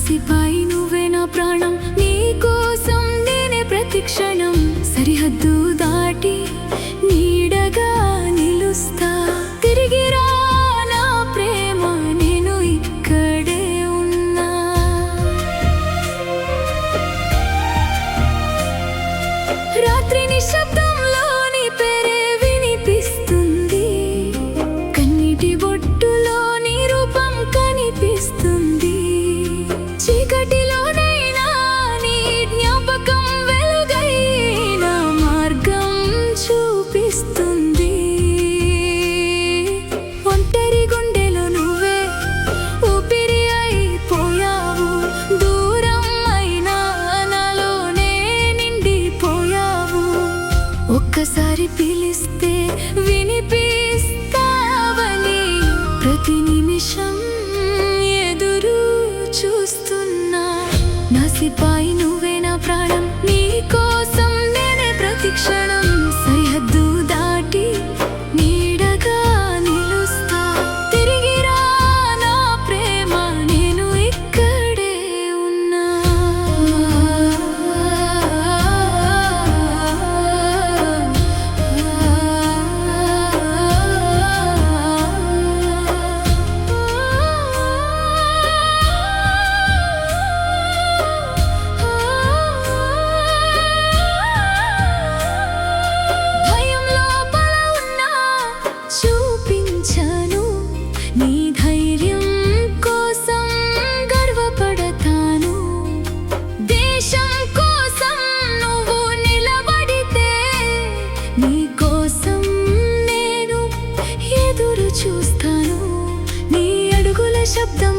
సిపాయి నువ్వే నా ప్రాణం, నీ కోసం నేనే ప్రతి క్షణం సరిహద్దు దాటి నీడగా నిలుస్తా. తిరిగి రా నా ప్రేమ, నేను ఇక్కడే ఉన్నా. రాత్రి నిశ్శబ్దంలో నీ పేరే వినిపిస్తుంది, కన్నీటి బొట్టులో నీ రూపం కనిపిస్తుంది. చీకటిలోనైనా నీ జ్ఞాపకం వెలుగై నా మార్గం చూపిస్తుంది. ఒంటరి గుండెలో నువ్వే ఊపిరి అయిపోయావు, దూరం అయినా నాలోనే నిండిపోయావు. ఒక్కసారి పిలిస్తే వినిపిస్తావని ప్రతి నిమిషం ఎదురు చూస్తున్నా. నా సిపాయి నువ్వే నా ప్రాణం, నీ కోసం నేనే ప్రతి క్షణం సరిహద్దు దాటి నీడగా నిలుస్తా. తిరిగి రా నా ప్రేమ, నేను ఇక్కడే ఉన్నా. చూపించను నీ ధైర్యం కోసం గర్వపడతాను. దేశం కోసం నువ్వు నిలబడితే నీ కోసం నేను ఎదురు చూస్తాను. నీ అడుగుల శబ్దం